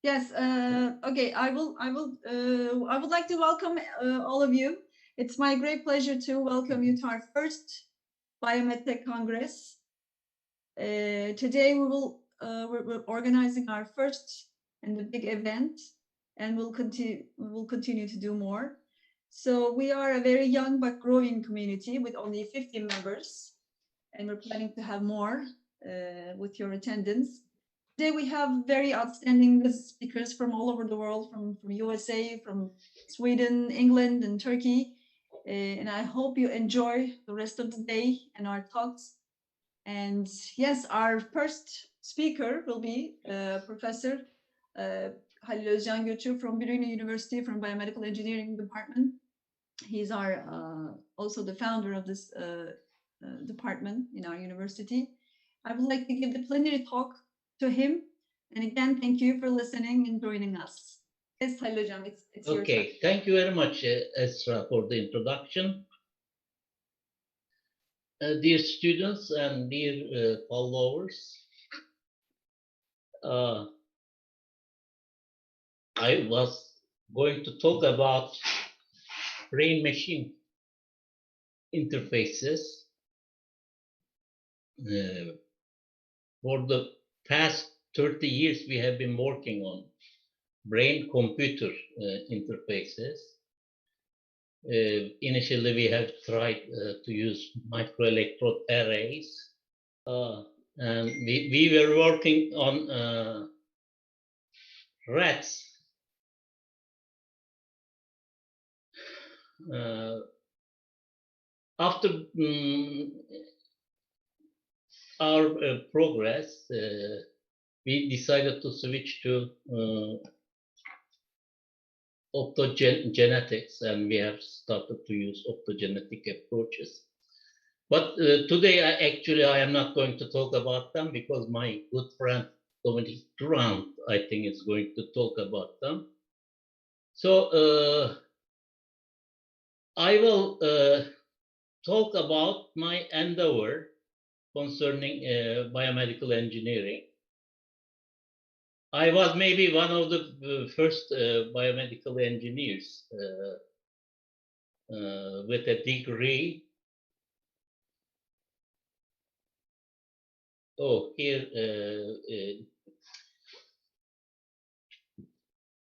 Yes. Okay. I would like to welcome all of you. It's my great pleasure to welcome you to our first BioMedTech Congress. Today we're organizing our first and the big event, and we'll continue to do more. So we are a very young but growing community with only 50 members, and we're planning to have more with your attendance. Today we have very outstanding speakers from all over the world, from USA, from Sweden, England, and Turkey. And I hope you enjoy the rest of the day and our talks. And yes, our first speaker will be Professor Halil Özcan Göçü from Biruni University from Biomedical Engineering Department. He's our also the founder of this department in our university. I would like to give the plenary talk to him. And again, thank you for listening and joining us. Yes, Halil Hocam, it's your turn. Okay, thank you very much, Esra, for the introduction. Dear students and dear followers, I was going to talk about brain-machine interfaces. For the past 30 years, we have been working on brain-computer interfaces. Initially, we have tried to use microelectrode arrays, and we were working on rats. After our progress, we decided to switch to optogenetics, and we have started to use optogenetic approaches. But today, I am not going to talk about them because my good friend Dominic Durant, I think, is going to talk about them. So I will talk about my endeavor concerning biomedical engineering. I was maybe one of the first biomedical engineers with a degree. Oh, here,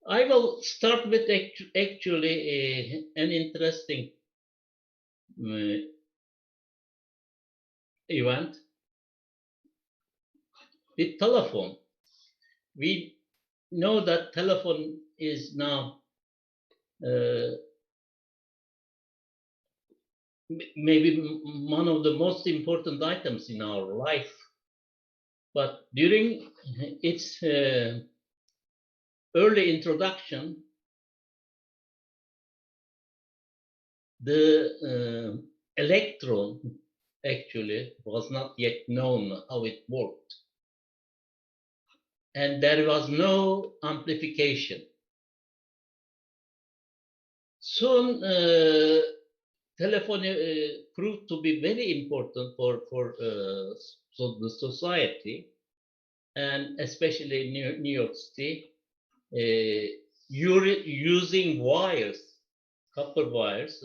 I will start with actually an interesting event with telephone. We know that telephone is now maybe one of the most important items in our life. But during its early introduction, the electron actually was not yet known how it worked. And there was no amplification. Soon, telephony proved to be very important for the society, and especially in New York City, using wires, copper wires.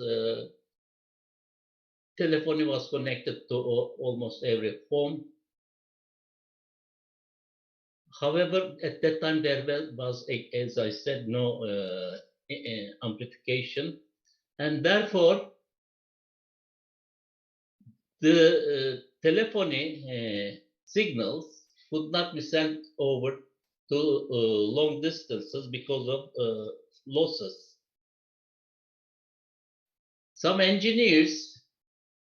Telephony was connected to almost every home. However, at that time there was, as I said, no amplification, and therefore the telephony signals could not be sent over to long distances because of losses. Some engineers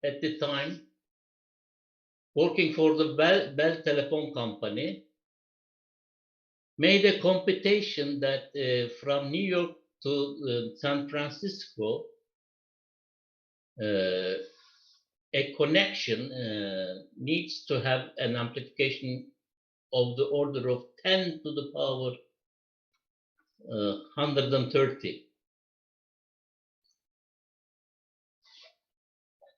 at the time working for the Bell Telephone Company made a computation that from New York to San Francisco, a connection needs to have an amplification of the order of 10 to the power 130.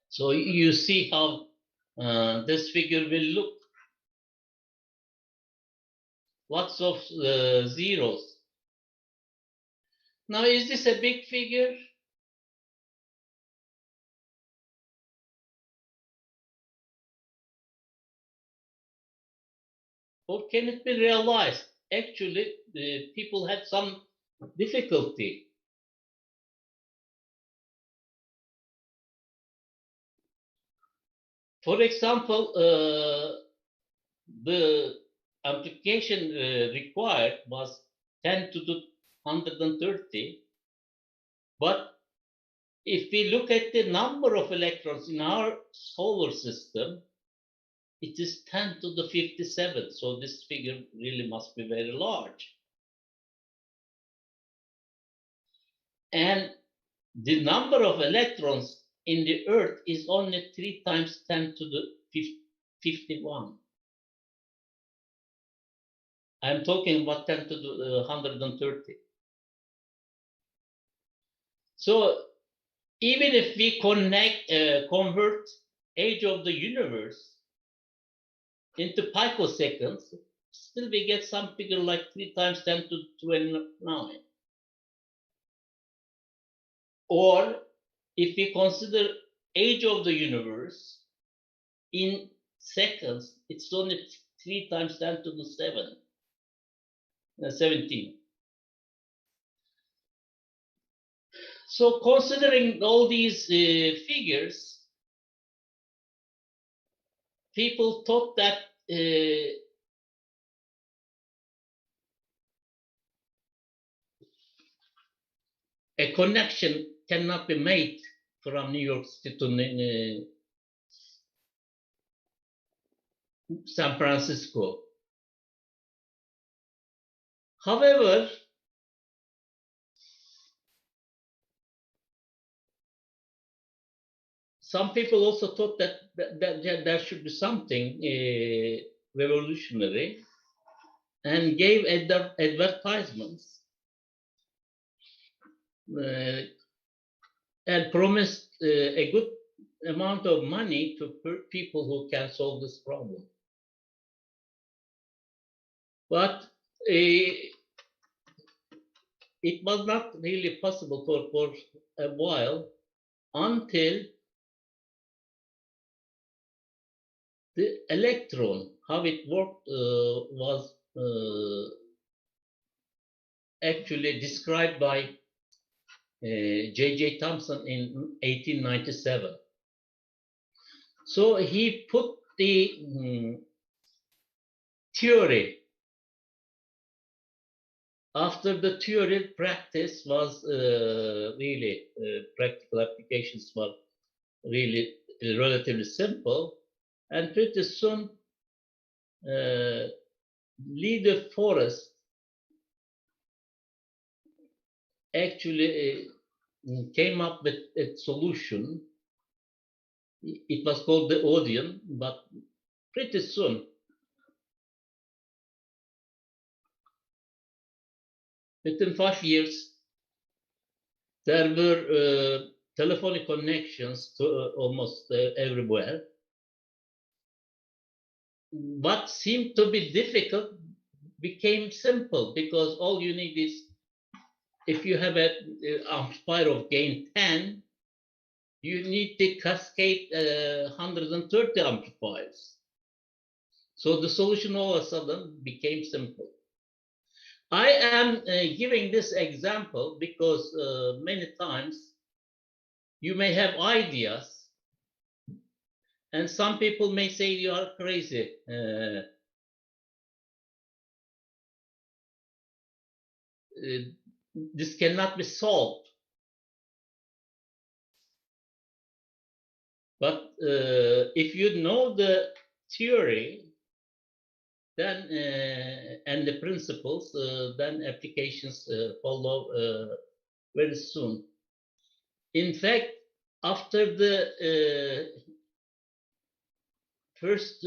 So you see how this figure will look. Lots of zeros. Now, is this a big figure? Or can it be realized? Actually, people had some difficulty. For example, the amplification required was 10 to the 130, but if we look at the number of electrons in our solar system, it is 10 to the 57. So this figure really must be very large. And the number of electrons in the Earth is only 3 times 10 to the 51. I'm talking about 10 to the 130. So even if we convert age of the universe into picoseconds, still we get some figure like 3 times 10 to 29. Or if we consider age of the universe in seconds, it's only 3 times 10 to the 17. So considering all these figures, people thought that a connection cannot be made from New York City to San Francisco. However, some people also thought that there should be something revolutionary and gave advertisements and promised a good amount of money to people who can solve this problem. But it was not really possible for a while until the electron, how it worked, was actually described by J.J. Thomson in 1897. So he put the theory. After the theory, practice was really, practical applications were really relatively simple. And pretty soon, Leader Forest actually came up with a solution. It was called the Odeon, but pretty soon, within 5 years, there were telephonic connections to almost everywhere. What seemed to be difficult became simple because all you need is, if you have an amplifier of gain 10, you need to cascade 130 amplifiers. So the solution all of a sudden became simple. I am giving this example because many times you may have ideas and some people may say you are crazy. This cannot be solved. But if you know the theory, then and the principles, then applications follow very soon. In fact, after the first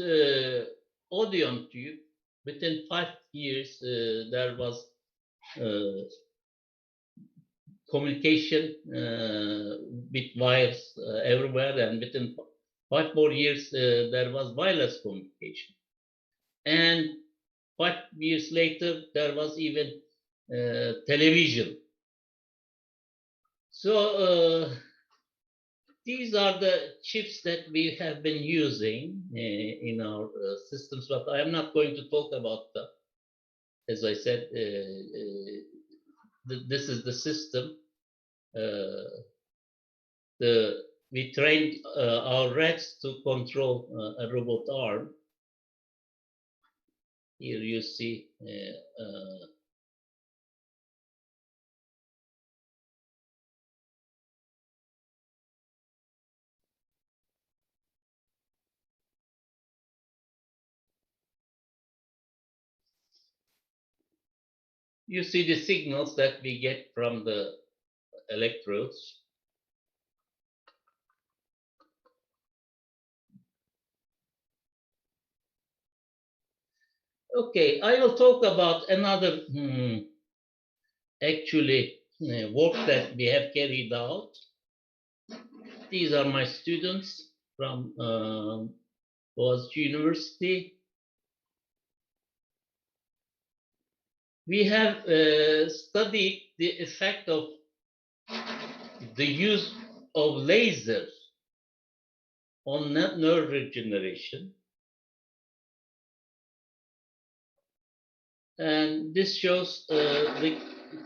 Odeon tube, within 5 years, there was communication with wires everywhere, and within 5 more years, there was wireless communication. And 5 years later, there was even television. These are the chips that we have been using in our systems, but I am not going to talk about them. As I said, this is the system. We trained our rats to control a robot arm. Here you see the signals that we get from the electrodes. Okay, I will talk about another actually work that we have carried out. These are my students from Boğaziçi University. We have studied the effect of the use of lasers on nerve regeneration. And this shows the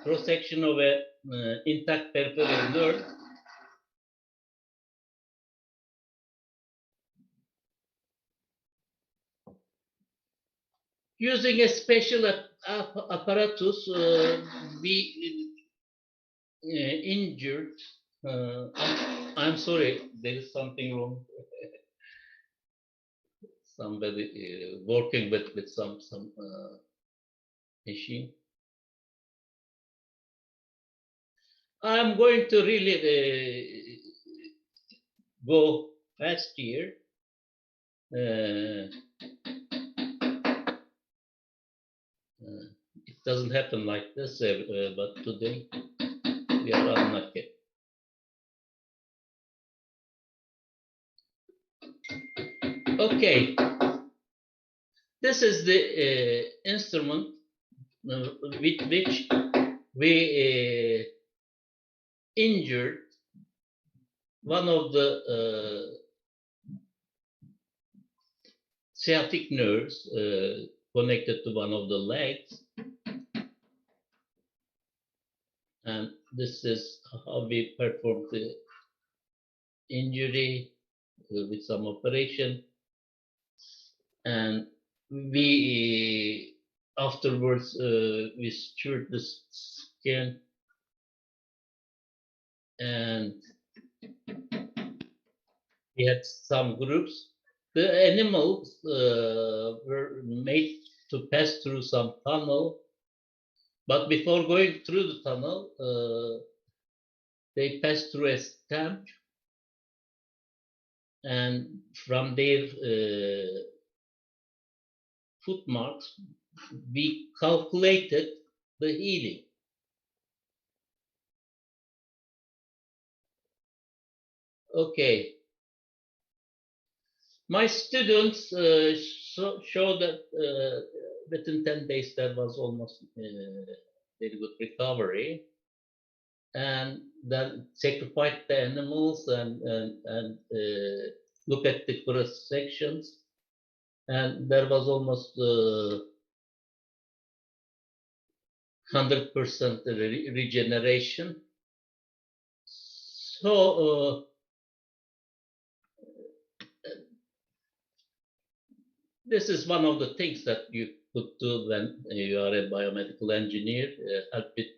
cross-section of an intact peripheral nerve. Using a special apparatus, we injured. I'm sorry, there is something wrong. Somebody working with some machine. I'm going to really go fast here. It doesn't happen like this, but today we are unlucky. Okay, this is the instrument with which we injured one of the sciatic nerves connected to one of the legs. And this is how we performed the injury with some operation. And we afterwards we cured the skin, and we had some groups. The animals were made to pass through some tunnel, but before going through the tunnel, they passed through a stamp, and from their footmarks, we calculated the healing. Okay. My students show that within 10 days there was almost very good recovery, and then sacrifice the animals and look at the cross sections, and there was almost 100% regeneration. So this is one of the things that you could do when you are a biomedical engineer, help with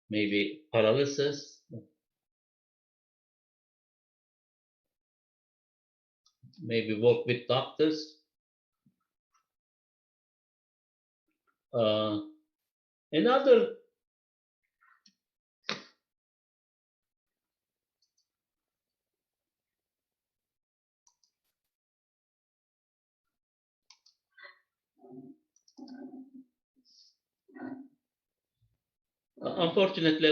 maybe paralysis, maybe work with doctors. Another unfortunately,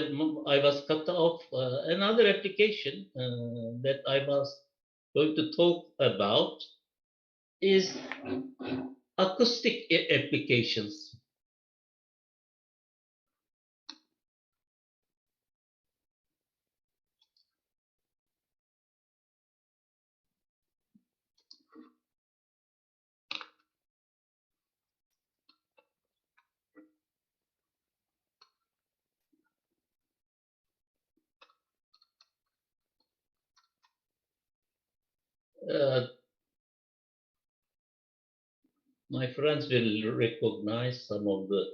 I was cut off. Another application that I was going to talk about is acoustic applications. My friends will recognize some of the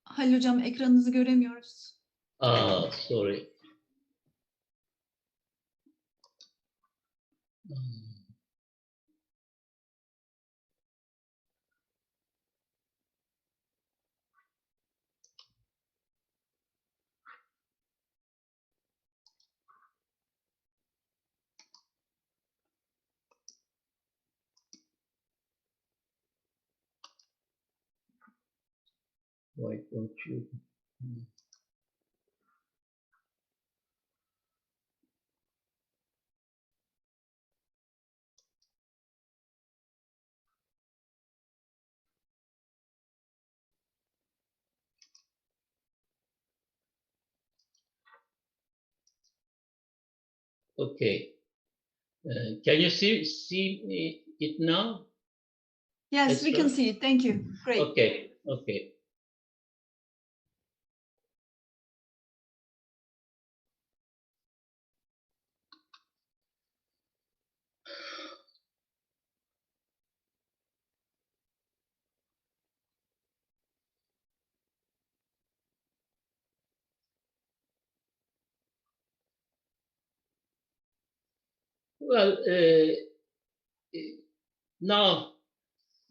Halil hocam ekranınızı göremiyoruz. sorry. Why don't you? Okay. Can you see it now? Yes, we can see it. Thank you. Great. Okay. Okay. Well, now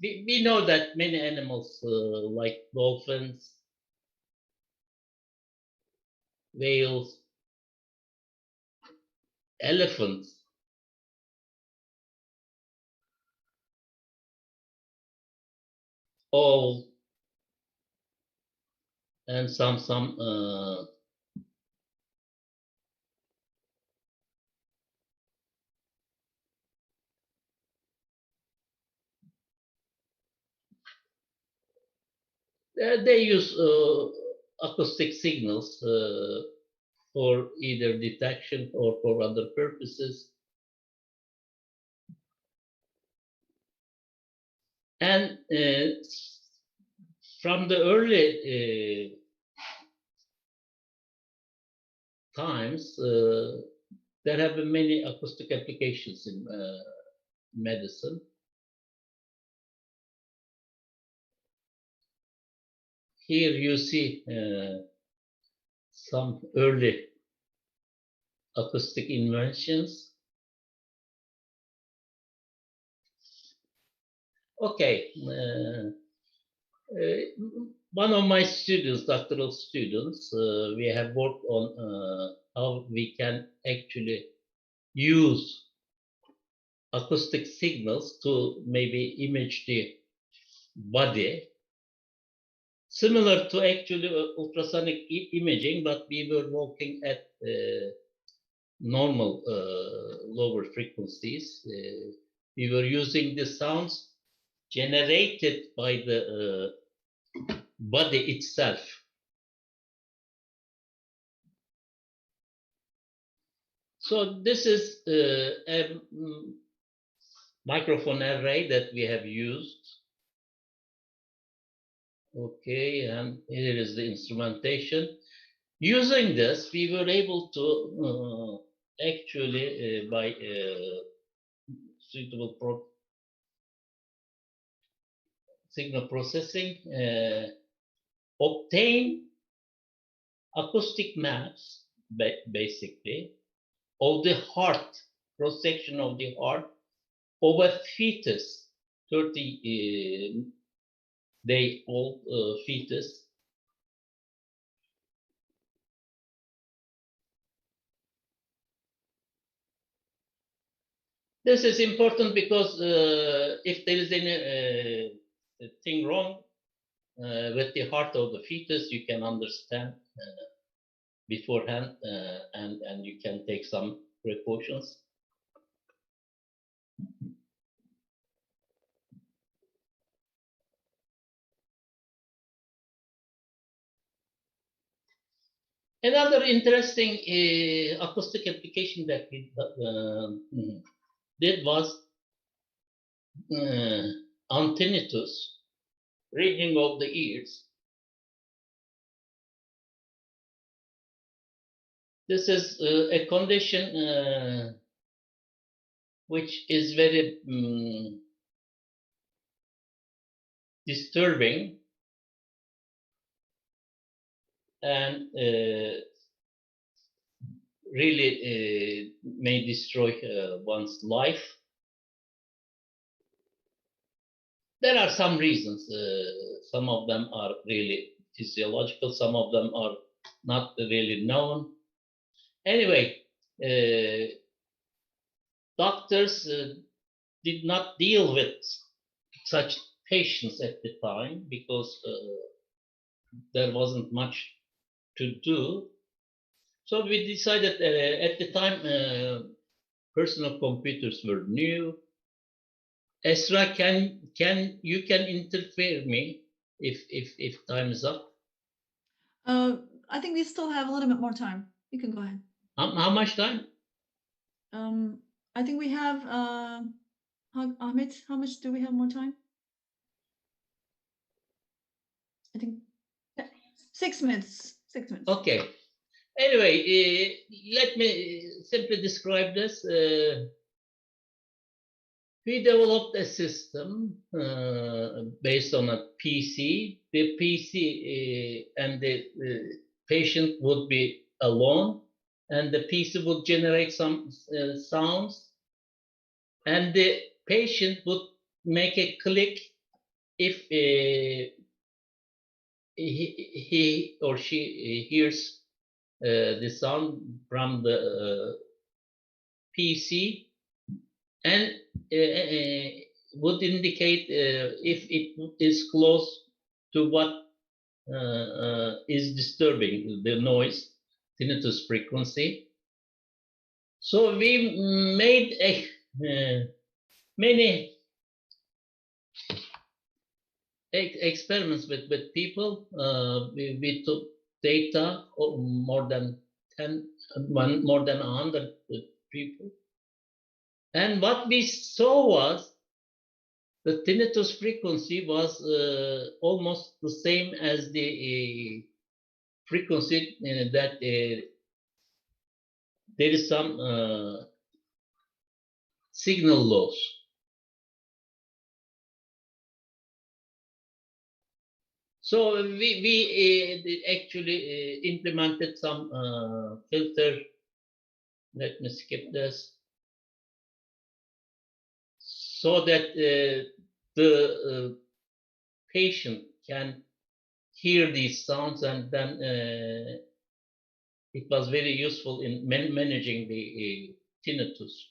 we know that many animals like dolphins, whales, elephants, owls, and some they use acoustic signals for either detection or for other purposes. And from the early times, there have been many acoustic applications in medicine. Here you see some early acoustic inventions. Okay, one of my students, doctoral students, we have worked on how we can actually use acoustic signals to maybe image the body, similar to actually ultrasonic imaging, but we were working at normal lower frequencies. We were using the sounds generated by the body itself. So this is a microphone array that we have used. Okay, and here is the instrumentation. Using this, we were able to actually, by suitable signal processing, obtain acoustic maps, basically, of the heart, cross-section of the heart of a fetus, 30-day-old fetus. This is important because if there is any thing wrong with the heart of the fetus, you can understand beforehand and you can take some precautions. Another interesting acoustic application that we did was on tinnitus, ringing of the ears. This is a condition which is very disturbing and really may destroy one's life. There are some reasons. Some of them are really physiological, some of them are not really known. Anyway, doctors did not deal with such patients at the time because there wasn't much to do. So we decided at the time personal computers were new. Esra, can you interfere me if time is up? I think we still have a little bit more time. You can go ahead. How much time? I think we have Ahmet, how much do we have more time? I think 6 minutes. 6 minutes. Okay. Anyway, let me simply describe this. We developed a system based on a PC. The PC and the patient would be alone, and the PC would generate some sounds, and the patient would make a click if he or she hears the sound from the PC, and would indicate if it is close to what is disturbing the noise, tinnitus frequency. So we made many experiments with people. We took data of more than 100 people. And what we saw was the tinnitus frequency was almost the same as the frequency that there is some signal loss. So we actually implemented some filter. Let me skip this. So that the patient can hear these sounds, and then it was very useful in managing the tinnitus.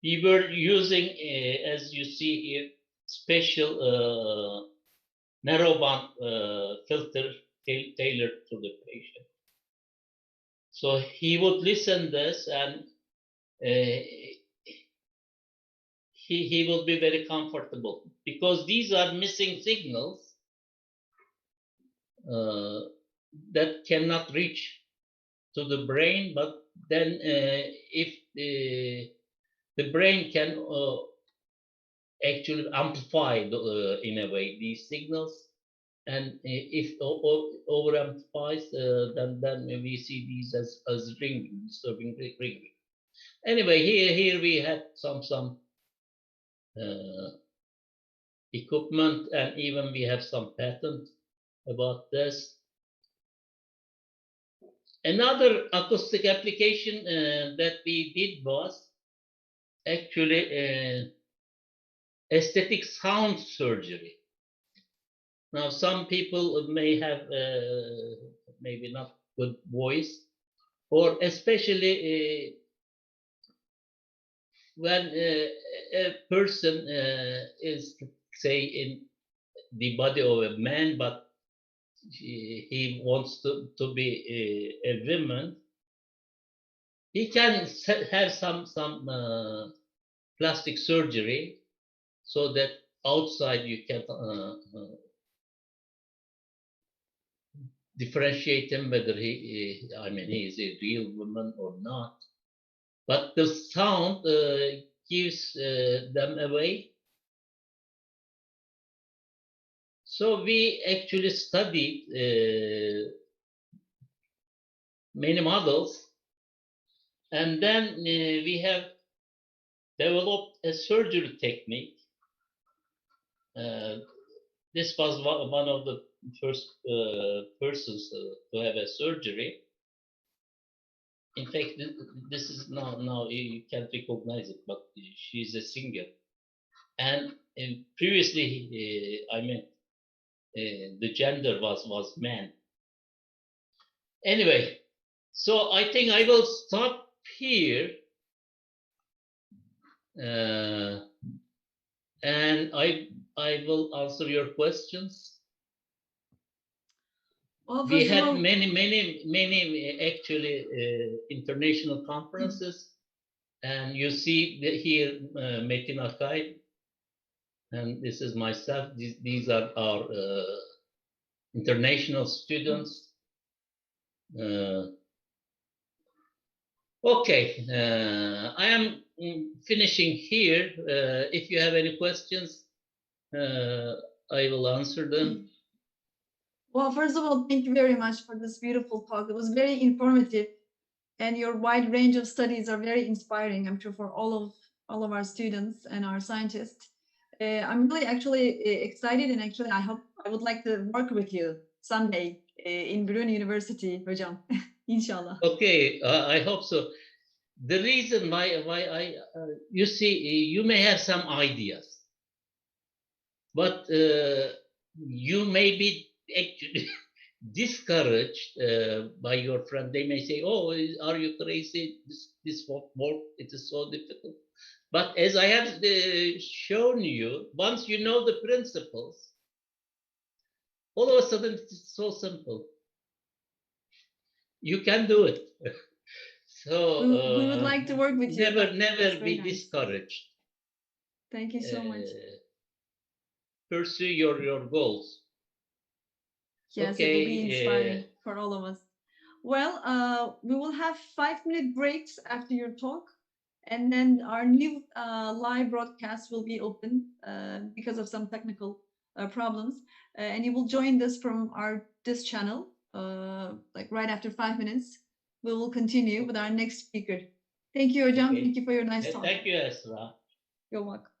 We were using, as you see here, special narrowband filter tailored to the patient. So he would listen this, and he will be very comfortable, because these are missing signals that cannot reach to the brain. But then if the brain can actually amplify in a way these signals, and if over amplifies, then we see these as ringing, disturbing ringing. Anyway, here we had some equipment, and even we have some patent about this. Another acoustic application that we did was actually aesthetic sound surgery. Now, some people may have maybe not good voice, or especially when a person is, say, in the body of a man, but he wants to be a woman, he can have some plastic surgery, so that outside you can differentiate him whether he is a real woman or not. But the sound gives them away. So we actually studied many models, and then we have developed a surgery technique. This was one of the first persons to have a surgery. In fact, this is now you can't recognize it, but she's a singer. And previously, I mean, the gender was man. Anyway, so I think I will stop here, and I will answer your questions. Well, We first of had all, many actually international conferences, and you see here Metin Akay, and this is myself. These are our international students. Okay, I am finishing here. If you have any questions, I will answer them. well, first of all, thank you very much for this beautiful talk. It was very informative, and your wide range of studies are very inspiring, I'm sure, for all of our students and our scientists. I'm really actually excited, and actually I would like to work with you someday in Brunel University, hocam. İnşallah. Okay, I hope so. The reason why I you see, you may have some ideas, but you may be actually discouraged by your friend. They may say, "Oh, are you crazy? This work, it is so difficult." But as I have shown you, once you know the principles, all of a sudden it's so simple. You can do it. So we would like to work with you. Never be discouraged. Thank you so much. Pursue your goals. Yes, okay, it will be inspiring for all of us. Well, we will have 5-minute breaks after your talk, and then our new live broadcast will be open because of some technical problems, and you will join this from this channel like right after 5 minutes. We will continue with our next speaker. Thank you, hocam. Okay. Thank you for your nice talk. Thank you, Esra. You're welcome.